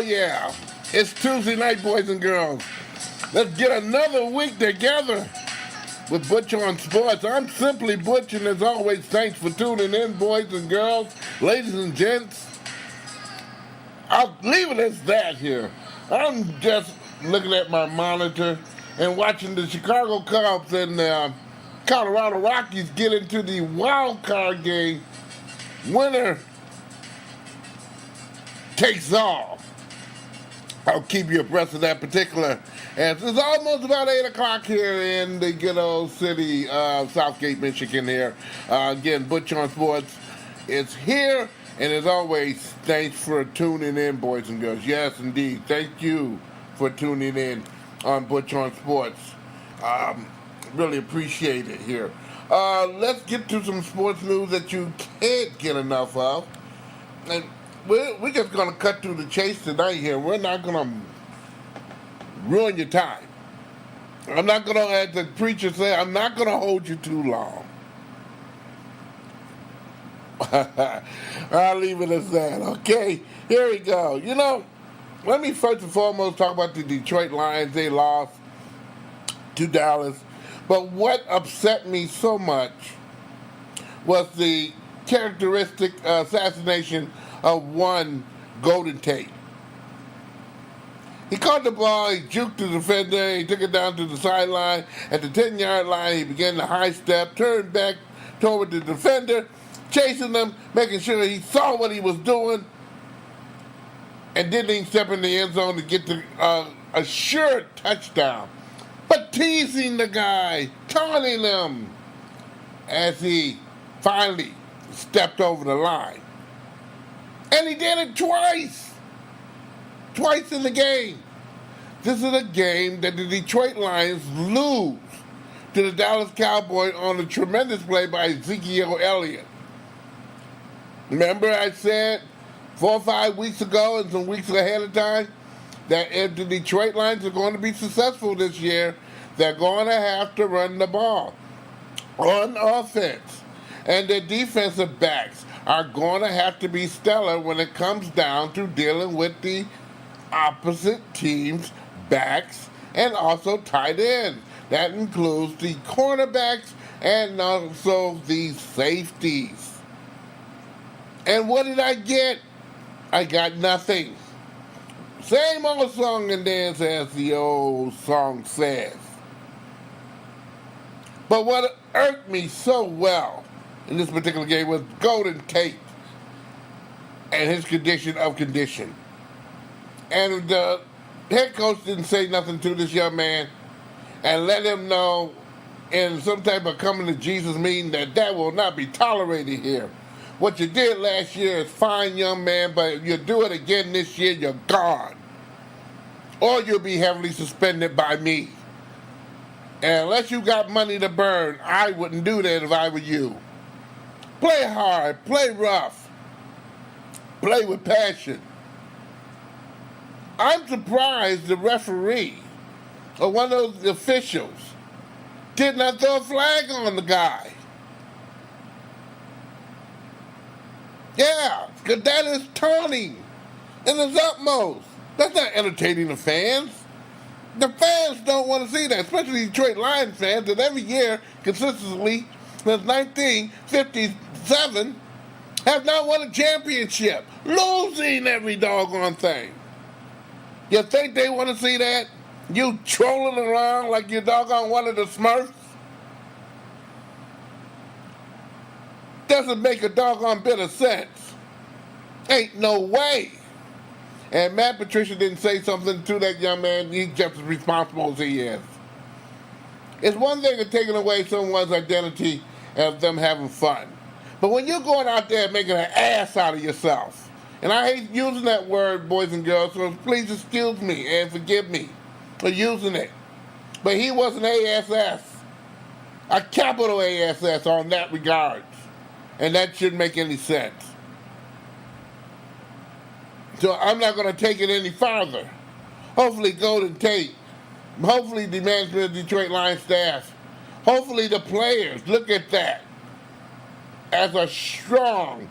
yeah. It's Tuesday night, boys and girls. Let's get another week together with Butch On Sports. I'm simply Butch, and as always, thanks for tuning in, boys and girls, ladies and gents. I'll leave it as that here. I'm just looking at my monitor and watching the Chicago Cubs and the Colorado Rockies get into the wild card game. Winner takes all. I'll keep you abreast of that particular. And it's almost about 8 o'clock here in the good old city of Southgate, Michigan here. Again, Butch On Sports is here. And as always, thanks for tuning in, boys and girls. Yes, indeed. Thank you for tuning in on Butch On Sports. Really appreciate it here. Let's get to some sports news that you can't get enough of. And we're just going to cut through the chase tonight here. We're not going to ruin your time. I'm not going to, as the preacher said, I'm not going to hold you too long. I'll leave it as that. Okay, here we go. You know, let me first and foremost talk about the Detroit Lions. They lost to Dallas. But what upset me so much was the characteristic assassination of one Golden Tate. He caught the ball, he juked the defender, he took it down to the sideline. At the 10-yard line, he began to high step, turned back toward the defender, chasing them, making sure he saw what he was doing, and didn't even step in the end zone to get the assured touchdown. But teasing the guy, taunting him as he finally stepped over the line. And he did it twice. Twice in the game. This is a game that the Detroit Lions lose to the Dallas Cowboys on a tremendous play by Ezekiel Elliott. Remember I said 4 or 5 weeks ago and some weeks ahead of time that if the Detroit Lions are going to be successful this year, they're going to have to run the ball on offense. And their defensive backs are going to have to be stellar when it comes down to dealing with the opposite team's backs and also tight ends. That includes the cornerbacks and also the safeties. And what did I get? I got nothing. Same old song and dance as the old song says. But what irked me so well in this particular game was Golden Tate and his condition of condition. And the head coach didn't say nothing to this young man and let him know in some type of coming to Jesus meeting that will not be tolerated here. What you did last year is fine, young man, but if you do it again this year, you're gone. Or you'll be heavily suspended by me. And unless you got money to burn, I wouldn't do that if I were you. Play hard, play rough, play with passion. I'm surprised the referee or one of those officials did not throw a flag on the guy. Yeah, because that is taunting in its utmost. That's not entertaining the fans. The fans don't want to see that, especially Detroit Lions fans that every year, consistently, since 1957, have not won a championship. Losing every doggone thing. You think they want to see that? You trolling around like you're doggone one of the Smurfs? Doesn't make a doggone bit of sense. Ain't no way. And Matt Patricia didn't say something to that young man. He's just as responsible as he is. It's one thing of taking away someone's identity of them having fun. But when you're going out there making an ass out of yourself, and I hate using that word, boys and girls, so please excuse me and forgive me for using it. But he was an ASS, a capital ASS on that regards. And that shouldn't make any sense. So I'm not going to take it any farther. Hopefully Golden Tate, hopefully the management of Detroit Lions staff, hopefully the players look at that as a strong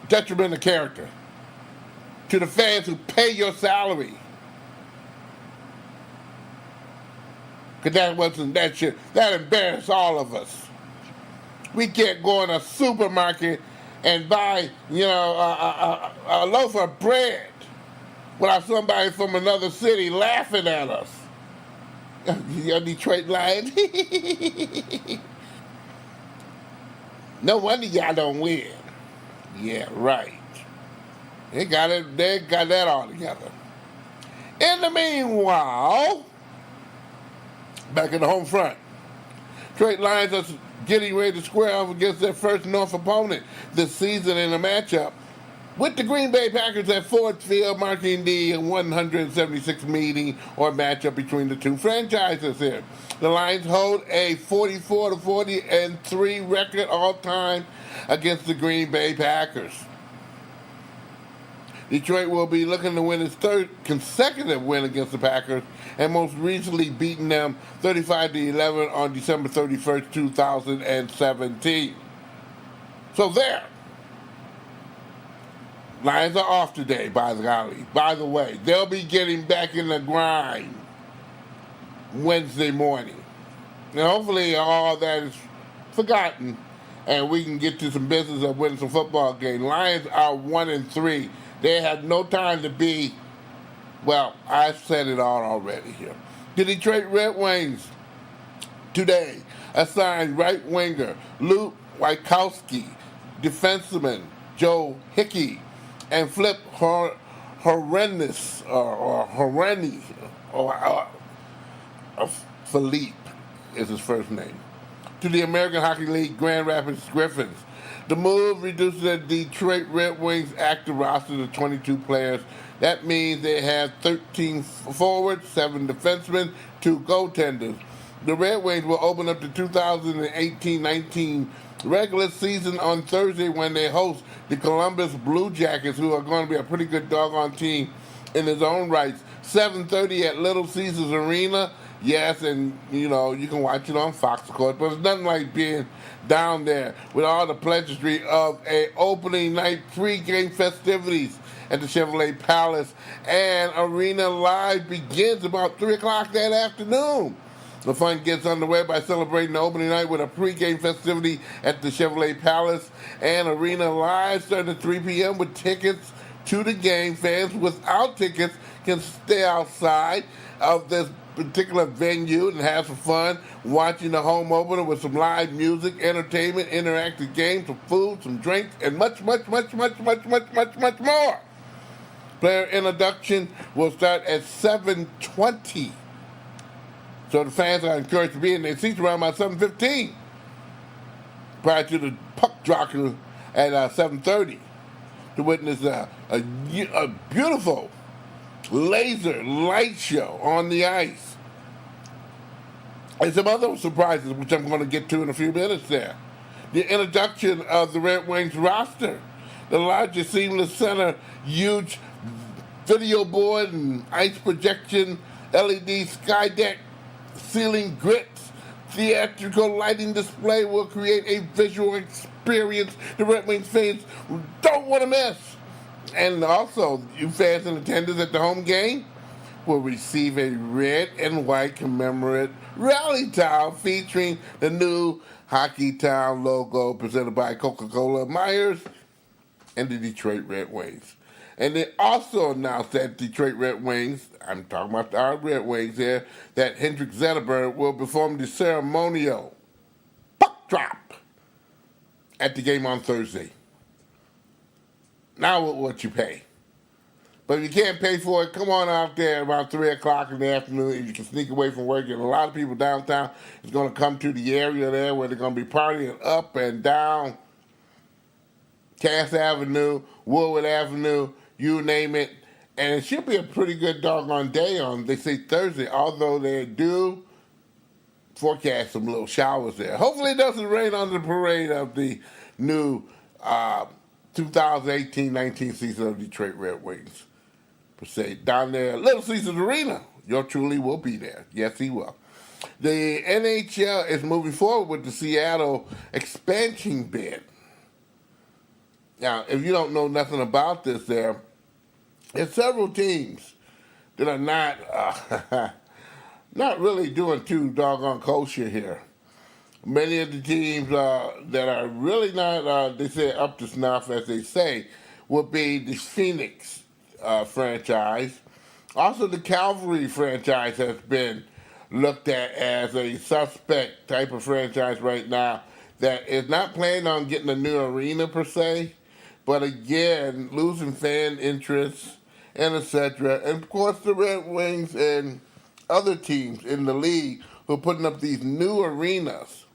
detriment of character to the fans who pay your salary. Because that embarrassed all of us. We can't go in a supermarket and buy, a loaf of bread without somebody from another city laughing at us. Your Detroit Lions. No wonder y'all don't win. Yeah, right. They got that all together. In the meanwhile, back in the home front, Detroit Lions are getting ready to square off against their first North opponent this season in a matchup with the Green Bay Packers at Ford Field, marking the 176th meeting or matchup between the two franchises here. The Lions hold a 44-40-3 record all-time against the Green Bay Packers. Detroit will be looking to win its third consecutive win against the Packers, and most recently beating them 35-11 on December 31st, 2017. So there. Lions are off today, by the way. They'll be getting back in the grind Wednesday morning. And hopefully all that is forgotten and we can get to some business of winning some football games. Lions are 1-3. They have no time to be, well, I've said it all already here. The Detroit Red Wings today assigned right winger Luke Wykowski, defenseman Joe Hickey, and Flip Philippe is his first name, to the American Hockey League Grand Rapids Griffins. The move reduces the Detroit Red Wings active roster to 22 players. That means they have 13 forwards, 7 defensemen, 2 goaltenders. The Red Wings will open up the 2018-19 regular season on Thursday when they host the Columbus Blue Jackets, who are going to be a pretty good doggone team in his own rights. 7:30 at Little Caesars Arena. Yes, and you can watch it on Fox, of course, but it's nothing like being down there with all the pleasantry of a opening night pre-game festivities at the Chevrolet Palace. And Arena Live begins about 3 o'clock that afternoon. The fun gets underway by celebrating the opening night with a pre-game festivity at the Chevrolet Palace and Arena Live starting at 3 p.m. with tickets to the game. Fans without tickets can stay outside of this particular venue and have some fun watching the home opener with some live music, entertainment, interactive games, some food, some drinks, and much more. Player introduction will start at 7:20. So the fans are encouraged to be in their seats around about 7:15 prior to the puck dropping at 7:30 to witness a beautiful laser light show on the ice. And some other surprises, which I'm going to get to in a few minutes there. The introduction of the Red Wings roster, the largest seamless center, huge video board and ice projection, LED sky deck, ceiling grits, theatrical lighting display will create a visual experience the Red Wings fans don't want to miss. And also, you fans in attendance at the home game will receive a red and white commemorative rally towel featuring the new Hockeytown logo presented by Coca-Cola and Meijer and the Detroit Red Wings. And they also announced that Detroit Red Wings, I'm talking about our Red Wings here, that Henrik Zetterberg will perform the ceremonial puck drop at the game on Thursday. Now what you pay. But if you can't pay for it, come on out there around 3 o'clock in the afternoon. If you can sneak away from work, and a lot of people downtown is going to come to the area there where they're going to be partying up and down Cass Avenue, Woodward Avenue, you name it. And it should be a pretty good doggone day on, they say Thursday, although they do forecast some little showers there. Hopefully it doesn't rain on the parade of the new 2018-19 season of Detroit Red Wings. Per se, down there at Little Caesars Arena. Yours truly will be there. Yes, he will. The NHL is moving forward with the Seattle expansion bid. Now, if you don't know nothing about this, there's several teams that are not really doing too doggone kosher here. Many of the teams that are really not, they say, up to snuff, as they say, would be the Phoenix franchise. Also, the Calvary franchise has been looked at as a suspect type of franchise right now that is not planning on getting a new arena per se, but again, losing fan interest and etc. And of course, the Red Wings and other teams in the league who are putting up these new arenas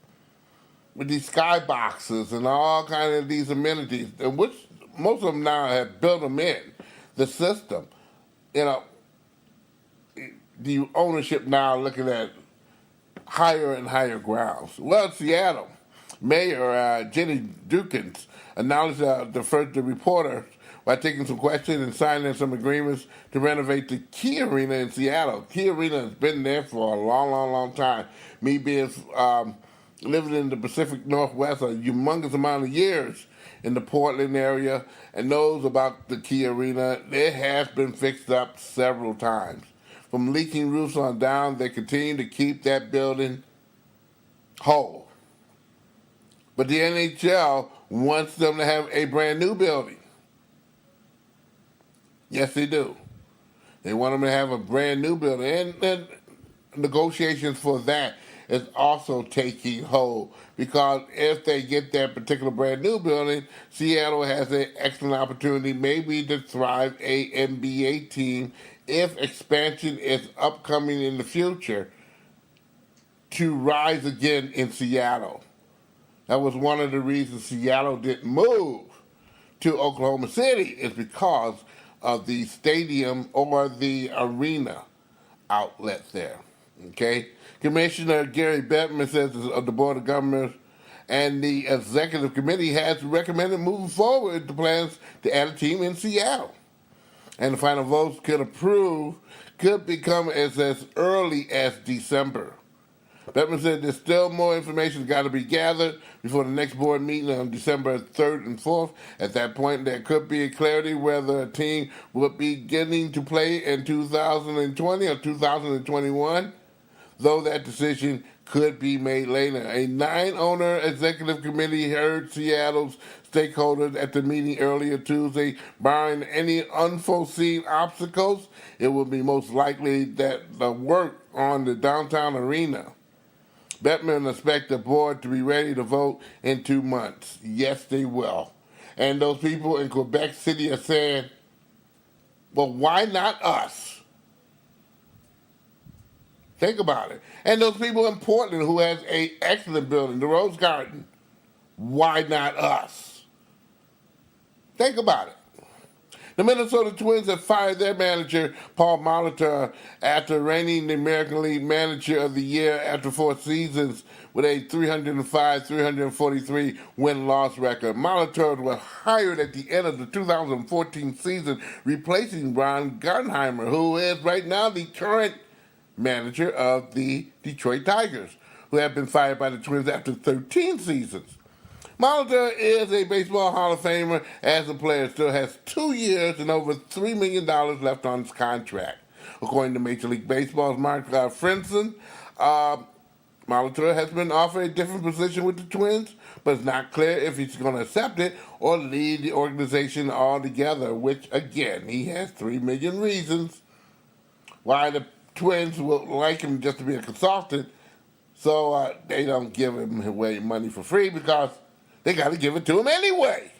with these skyboxes and all kind of these amenities, and which most of them now have built them in the system. You know, the ownership now looking at higher and higher grounds. Well, Seattle Mayor Jenny Dukins acknowledged the reporter by taking some questions and signing some agreements to renovate the Key Arena in Seattle. Key Arena has been there for a long, long, long time. Me being living in the Pacific Northwest a humongous amount of years in the Portland area and knows about the Key Arena. It has been fixed up several times. From leaking roofs on down, they continue to keep that building whole. But the NHL wants them to have a brand new building. Yes, they do. They want them to have a brand new building. And negotiations for that is also taking hold. Because if they get that particular brand new building, Seattle has an excellent opportunity maybe to thrive a NBA team if expansion is upcoming in the future to rise again in Seattle. That was one of the reasons Seattle didn't move to Oklahoma City is because of the stadium or the arena outlet there. Okay? Commissioner Gary Bettman says of the Board of Governors and the Executive Committee has recommended moving forward the plans to add a team in Seattle. And the final votes could become as early as December. Bettman said there's still more information got to be gathered before the next board meeting on December 3rd and 4th. At that point, there could be clarity whether a team will be getting to play in 2020 or 2021, though that decision could be made later. A 9-owner executive committee heard Seattle's stakeholders at the meeting earlier Tuesday. Barring any unforeseen obstacles, it will be most likely that the work on the downtown arena. Bettman expects the board to be ready to vote in 2 months. Yes, they will. And those people in Quebec City are saying, well, why not us? Think about it. And those people in Portland who has an excellent building, the Rose Garden, why not us? Think about it. The Minnesota Twins have fired their manager, Paul Molitor, after reigning the American League Manager of the Year after 4 seasons with a 305-343 win-loss record. Molitor was hired at the end of the 2014 season, replacing Ron Gardenheimer, who is right now the current manager of the Detroit Tigers, who have been fired by the Twins after 13 seasons. Molitor is a baseball Hall of Famer as a player, still has 2 years and over $3 million left on his contract. According to Major League Baseball's Mark Frenson, Molitor has been offered a different position with the Twins, but it's not clear if he's going to accept it or leave the organization altogether, which, again, he has 3 million reasons why the Twins would like him just to be a consultant, so they don't give him away money for free because they got to give it to him anyway.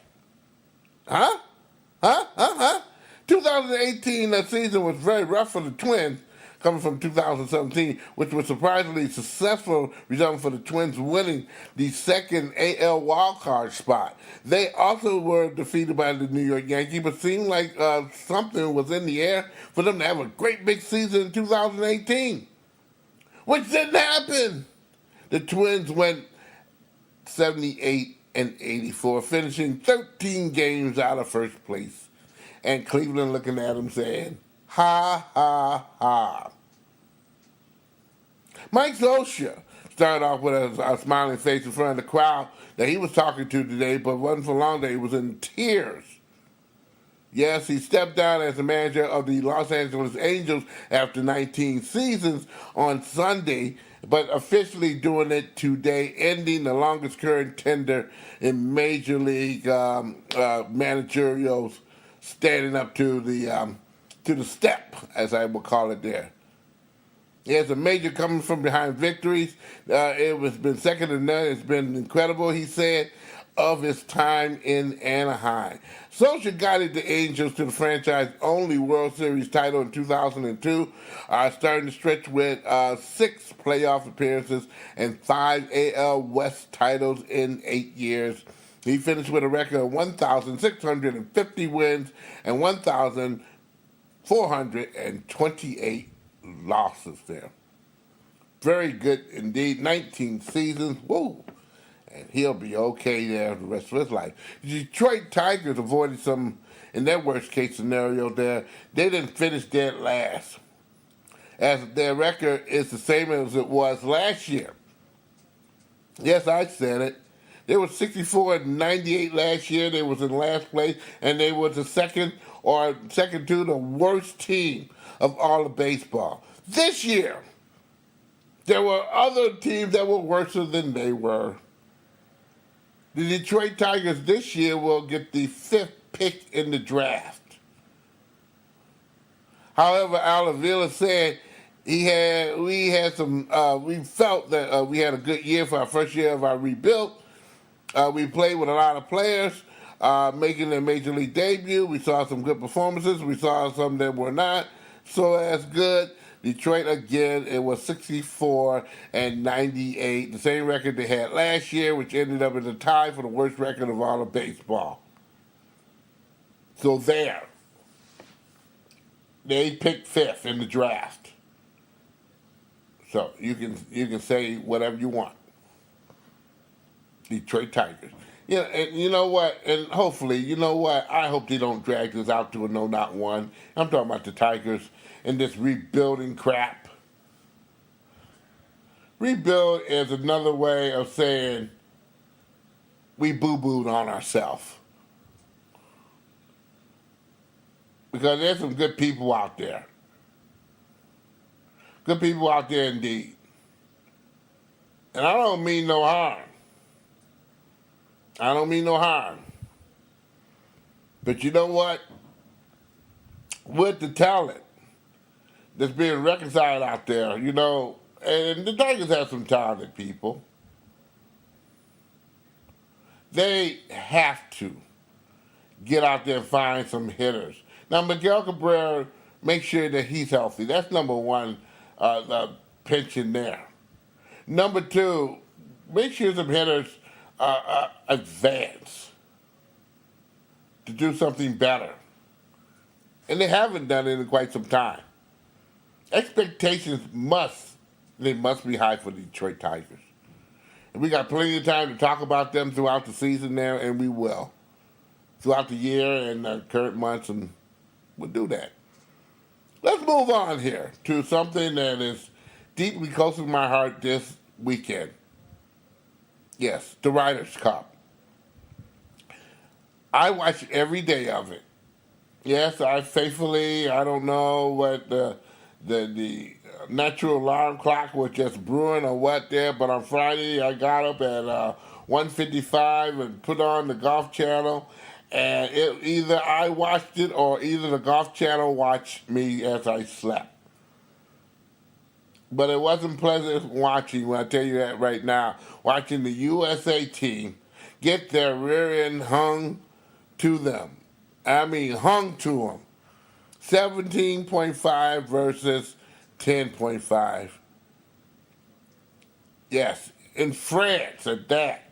2018 season was very rough for the Twins, coming from 2017, which was surprisingly successful, resulting for the Twins winning the second AL wildcard spot. They also were defeated by the New York Yankees, but seemed like something was in the air for them to have a great big season in 2018, which didn't happen. The Twins went 78-84, finishing 13 games out of first place. And Cleveland looking at him saying, ha, ha, ha. Mike Zosha started off with a smiling face in front of the crowd that he was talking to today, but wasn't for long that he was in tears. Yes, he stepped down as the manager of the Los Angeles Angels after 19 seasons on Sunday, but officially doing it today, ending the longest current tender in Major League managerials, standing up to the step, as I will call it there. He has a major coming from behind victories. It was been second to none. It's been incredible, he said, of his time in Anaheim. Solskjaer guided the Angels to the franchise-only World Series title in 2002, starting the stretch with 6 playoff appearances and 5 AL West titles in 8 years. He finished with a record of 1,650 wins and 1,428 losses there. Very good indeed. 19 seasons. Woo! And he'll be okay there the rest of his life. The Detroit Tigers avoided some, in their worst case scenario there, they didn't finish dead last, as their record is the same as it was last year. Yes, I said it. They were 64-98 last year. They was in last place, and they was the second to the worst team of all of baseball. This year, there were other teams that were worse than they were. The Detroit Tigers this year will get the 5th pick in the draft. However, Al Avila said we felt that we had a good year for our first year of our rebuild. We played with a lot of players making their major league debut. We saw some good performances. We saw some that were not so as good. Detroit, again, it was 64-98, the same record they had last year, which ended up in the tie for the worst record of all of baseball. So there. They picked 5th in the draft. So you can say whatever you want. Detroit Tigers. Yeah, and you know what? And hopefully, you know what? I hope they don't drag this out to a no, not one. I'm talking about the Tigers and this rebuilding crap. Rebuild is another way of saying we boo-booed on ourselves. Because there's some good people out there. Good people out there indeed. And I don't mean no harm. I don't mean no harm. But you know what? With the talent that's being reconciled out there, you know, and the Tigers have some talented people, they have to get out there and find some hitters. Now, Miguel Cabrera, make sure that he's healthy. That's number one, the pension there. Number 2, make sure some hitters advance to do something better. And they haven't done it in quite some time. Expectations must be high for the Detroit Tigers. And we got plenty of time to talk about them throughout the season there, and we will. Throughout the year and the current months, and we'll do that. Let's move on here to something that is deeply close to my heart this weekend. Yes, the Riders' Cup. I watch every day of it. Yes, I don't know what the natural alarm clock was just brewing or what there, but on Friday I got up at 1:55 and put on the Golf Channel, and either I watched it or either the Golf Channel watched me as I slept. But it wasn't pleasant watching, when I tell you that right now, watching the USA team get their rear end hung to them. I mean, hung to them. 17.5 versus 10.5. Yes, in France at that.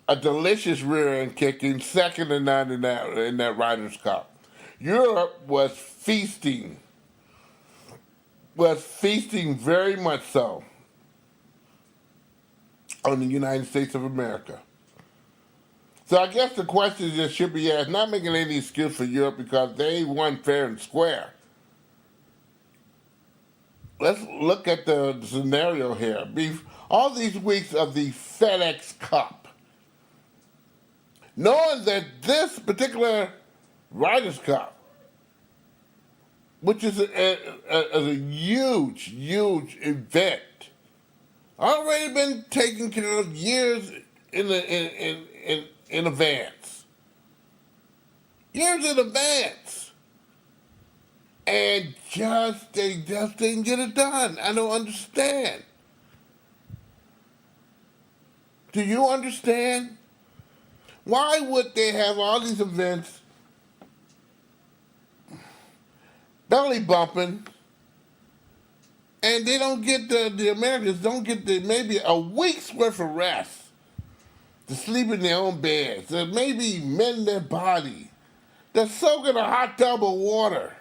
A delicious rear end kicking, second to none in that Riders' Cup. Europe was feasting very much so on the United States of America. So I guess the question just should be asked, not making any excuse for Europe because they won fair and square. Let's look at the scenario here. all these weeks of the FedEx Cup, knowing that this particular Riders Cup, which is a huge, huge event, already been taken care of years in advance. Years in advance. And they just didn't get it done. I don't understand. Do you understand? Why would they have all these events belly bumping and they don't get the Americans don't get maybe a week's worth of rest to sleep in their own beds, to maybe mend their body, to soak in a hot tub of water,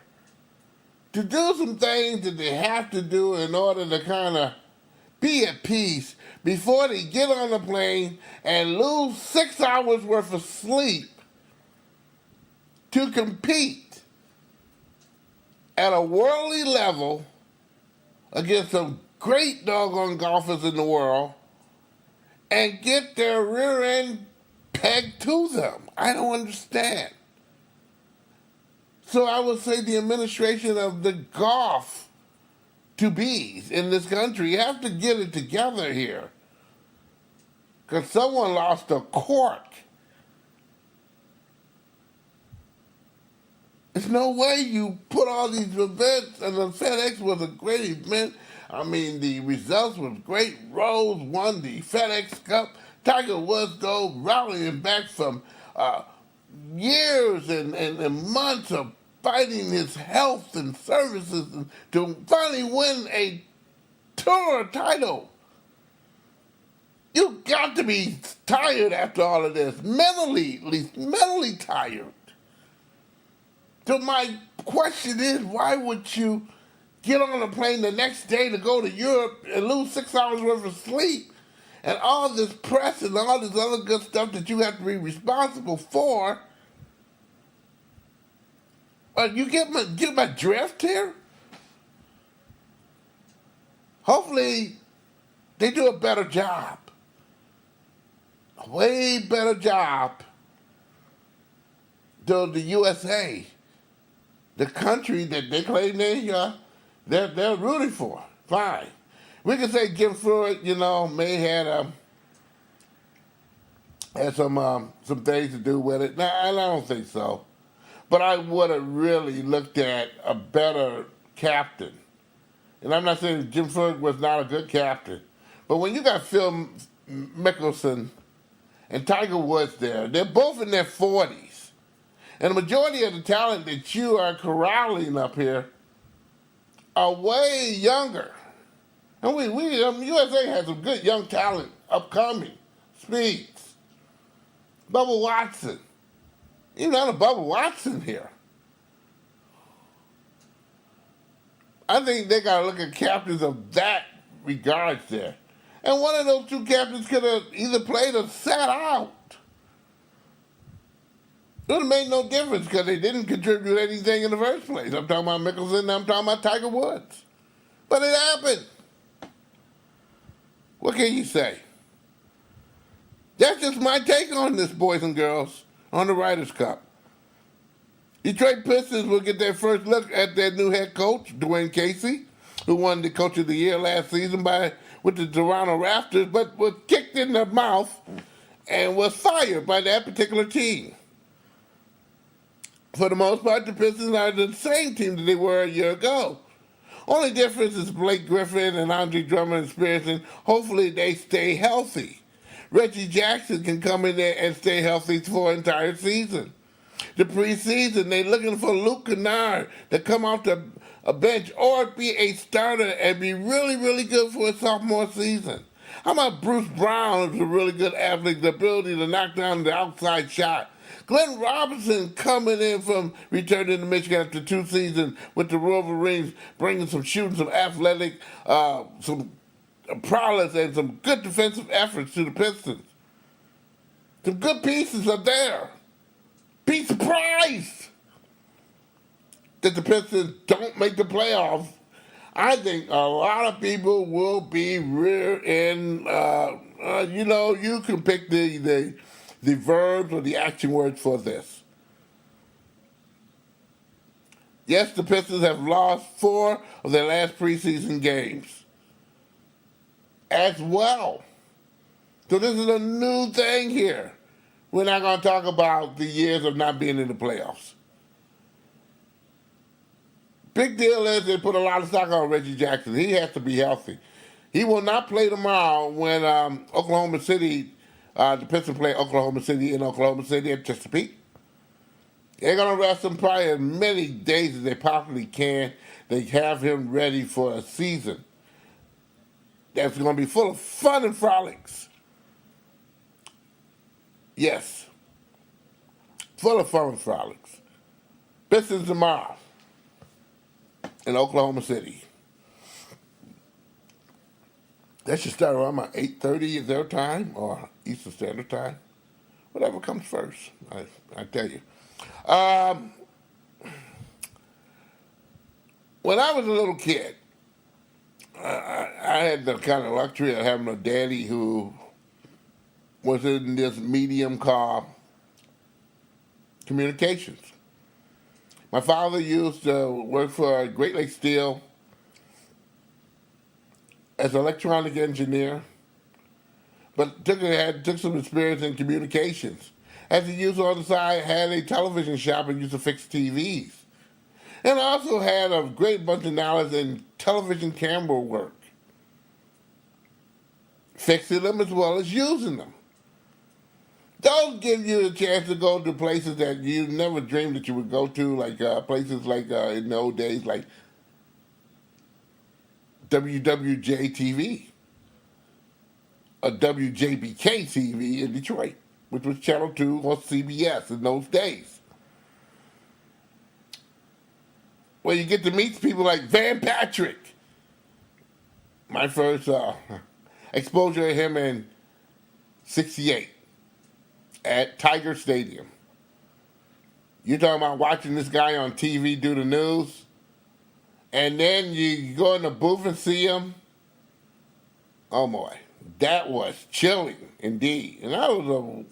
to do some things that they have to do in order to kind of be at peace before they get on the plane and lose 6 hours worth of sleep to compete at a worldly level against some great doggone golfers in the world and get their rear end pegged to them. I don't understand. So I would say the administration of the golf to-bes in this country, you have to get it together here. Because someone lost a cork. There's no way you put all these events, and the FedEx was a great event. I mean, the results was great. Rose won the FedEx Cup. Tiger Woods, though, rallying back from years and months of fighting his health and services to finally win a tour title. You got to be tired after all of this, mentally, at least mentally tired. So my question is, why would you get on a plane the next day to go to Europe and lose 6 hours worth of sleep and all this press and all this other good stuff that you have to be responsible for? You get my drift here? Hopefully they do a better job. A way better job than the USA, the country that they claim they're rooting for. Fine. We can say Jim Floyd, may had some things to do with it. No, I don't think so. But I would have really looked at a better captain. And I'm not saying Jim Floyd was not a good captain. But when you got Phil Mickelson and Tiger Woods there, they're both in their 40s. And the majority of the talent that you are corralling up here are way younger. And USA has some good young talent upcoming. Speeds. Bubba Watson. Even not a Bubba Watson here. I think they got to look at captains of that regards there. And one of those two captains could have either played or sat out. It would have made no difference because they didn't contribute anything in the first place. I'm talking about Mickelson and I'm talking about Tiger Woods. But it happened. What can you say? That's just my take on this, boys and girls, on the Riders' Cup. Detroit Pistons will get their first look at their new head coach, Dwayne Casey, who won the Coach of the Year last season with the Toronto Raptors, but was kicked in the mouth and was fired by that particular team. For the most part, the Pistons are the same team that they were a year ago. Only difference is Blake Griffin and Andre Drummond experiencing. Hopefully they stay healthy. Reggie Jackson can come in there and stay healthy for an entire season. The preseason, they're looking for Luke Kennard to come off the bench or be a starter and be really, really good for a sophomore season. How about Bruce Brown, who's a really good athlete, the ability to knock down the outside shot? Glenn Robinson coming in from returning to Michigan after 2 seasons with the Wolverines, bringing some shooting, some athletic, some prowess, and some good defensive efforts to the Pistons. Some good pieces are there. Be surprised that the Pistons don't make the playoffs. I think a lot of people will be rear in. You can pick the verbs or the action words for this. Yes, the Pistons have lost 4 of their last preseason games as well. So this is a new thing here. We're not going to talk about the years of not being in the playoffs. Big deal is they put a lot of stock on Reggie Jackson. He has to be healthy. He will not play tomorrow when Oklahoma City, the Pistons play Oklahoma City in Oklahoma City at Chesapeake. They're going to rest him probably as many days as they possibly can. They have him ready for a season that's going to be full of fun and frolics. Yes, full of fun and frolics. Pistons tomorrow in Oklahoma City. That should start around about 8:30 their time or Eastern Standard Time. Whatever comes first, I tell you. When I was a little kid, I had the kind of luxury of having a daddy who was in this medium called communications. My father used to work for Great Lakes Steel as an electronic engineer, but took some experience in communications. As he used on the side, had a television shop and used to fix TVs. And also had a great bunch of knowledge in television camera work. Fixing them as well as using them. Those give you a chance to go to places that you never dreamed that you would go to, like places like in the old days, like WWJ-TV, or WJBK-TV in Detroit, which was Channel 2 or CBS in those days. Where you get to meet people like Van Patrick. My first exposure to him in '68 at Tiger Stadium. You're talking about watching this guy on TV do the news, and then you go in the booth and see him. Oh boy, that was chilling indeed. And I was a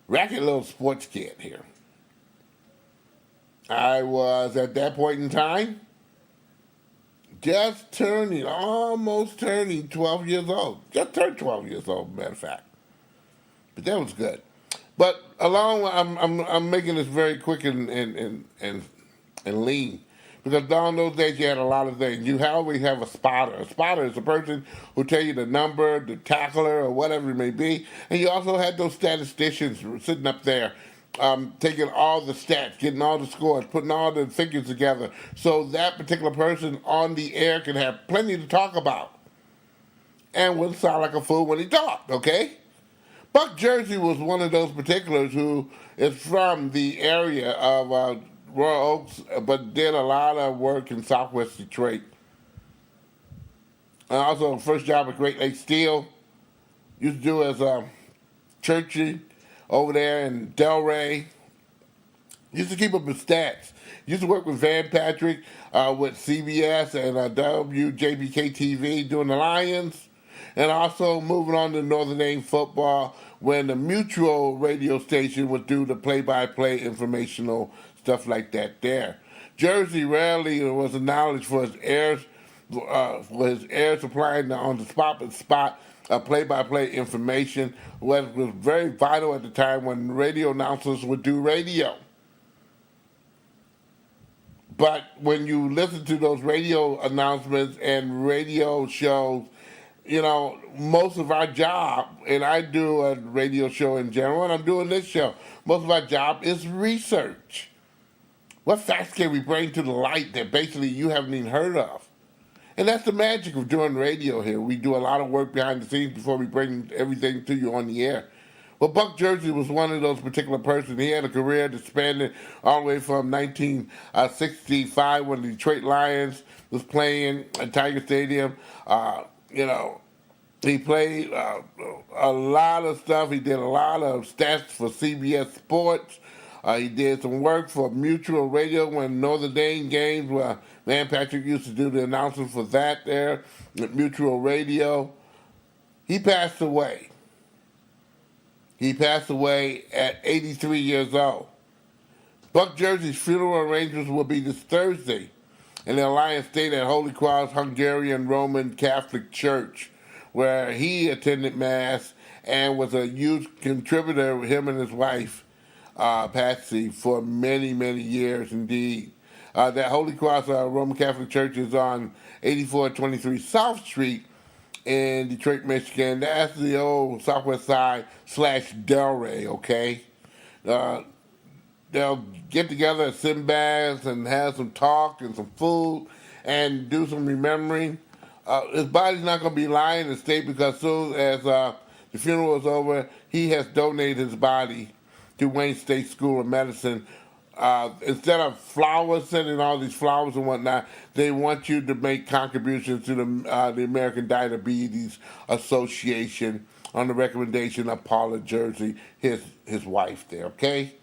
racket little sports kid here. I was at that point in time almost turning 12 years old. Just turned 12 years old, matter of fact. But that was good. But I'm making this very quick and lean, because down those days you had a lot of things. You always have a spotter. A spotter is a person who tell you the number, the tackler, or whatever it may be. And you also had those statisticians sitting up there, taking all the stats, getting all the scores, putting all the figures together, so that particular person on the air can have plenty to talk about, and wouldn't sound like a fool when he talked. Okay. Buck Jersey was one of those particulars who is from the area of Royal Oaks, but did a lot of work in Southwest Detroit. And also, first job at Great Lakes Steel. Used to do as Churchy over there in Delray. Used to keep up his stats. Used to work with Van Patrick with CBS and WJBK-TV doing the Lions. And also moving on to Notre Dame football when the Mutual radio station would do the play-by-play informational stuff like that there. Jersey rarely was acknowledged for his air supplying on the spot play-by-play information, what was very vital at the time when radio announcers would do radio. But when you listen to those radio announcements and radio shows, you know, most of our job, and I do a radio show in general, and I'm doing this show, most of our job is research. What facts can we bring to the light that basically you haven't even heard of? And that's the magic of doing radio here. We do a lot of work behind the scenes before we bring everything to you on the air. Well, Buck Jersey was one of those particular persons. He had a career that spanned all the way from 1965 when the Detroit Lions was playing at Tiger Stadium. He played a lot of stuff. He did a lot of stats for CBS Sports. He did some work for Mutual Radio when Notre Dame games, where Man Patrick used to do the announcement for that there at Mutual Radio. He passed away. He passed away at 83 years old. Buck Jersey's funeral arrangements will be this Thursday in the Alliance State at Holy Cross Hungarian Roman Catholic Church, where he attended Mass and was a huge contributor, him and his wife, Patsy, for many, many years indeed. That Holy Cross Roman Catholic Church is on 8423 South Street in Detroit, Michigan. That's the old Southwest Side / Delray, okay? They'll get together at Sinbad's and have some talk and some food and do some remembering. His body's not going to be lying in the state because as soon as the funeral is over, he has donated his body to Wayne State School of Medicine. Instead of flowers, sending all these flowers and whatnot, they want you to make contributions to the American Diabetes Association on the recommendation of Paula Jersey, his wife there, okay?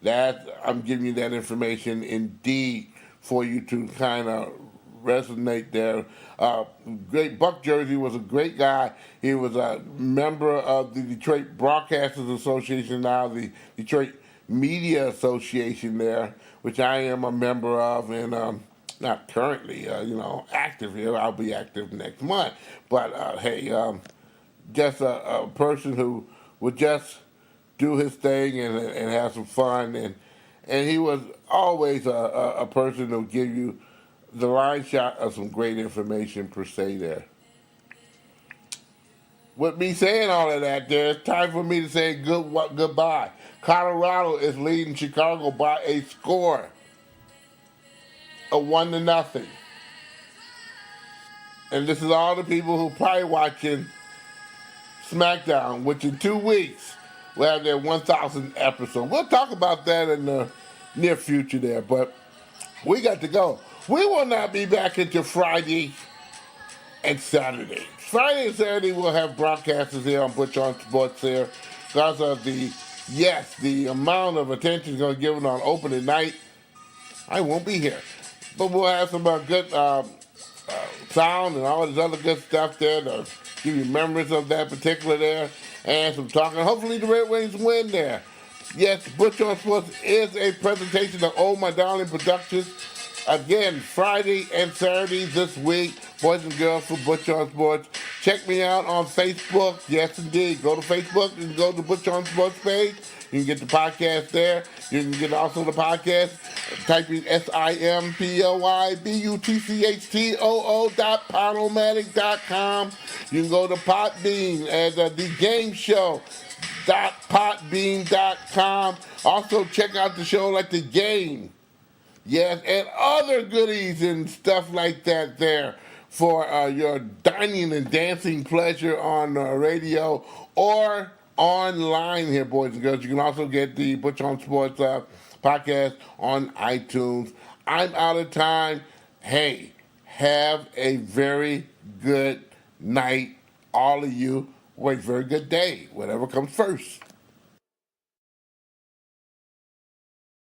I'm giving you that information indeed for you to kind of resonate there. Great Buck Jersey was a great guy. He was a member of the Detroit Broadcasters Association, now the Detroit Media Association there, which I am a member of, and not currently, active here. I'll be active next month. But hey, just a person who would just do his thing and have some fun, and he was always a person who would give you the line shot of some great information per se there. With me saying all of that, it's time for me to say goodbye. Colorado is leading Chicago by a score of 1-0. And this is all the people who probably watching SmackDown, which in 2 weeks will have their 1,000th episode. We'll talk about that in the near future there, but we got to go. We will not be back until Friday and Saturday. Friday and Saturday we'll have broadcasters here on Butch On Sports here because of the amount of attention is going to give it on opening night. I won't be here. But we'll have some good sound and all this other good stuff there to give you memories of that particular there and some talking. Hopefully the Red Wings win there. Yes, Butch On Sports is a presentation of Oh My Darling Productions. Again, Friday and Saturday this week, boys and girls for Butch On Sports. Check me out on Facebook. Yes, indeed. Go to Facebook and go to Butch On Sports page. You can get the podcast there. You can get also the podcast. Type in simplyButchTO.Podomatic.com. You can go to Podbean as the game show. .podbean.com. Also check out the show like The Game. Yes, and other goodies and stuff like that there for your dining and dancing pleasure on radio or online here, boys and girls. You can also get the Butch On Sports podcast on iTunes. I'm out of time. Hey, have a very good night, all of you, or a very good day, whatever comes first.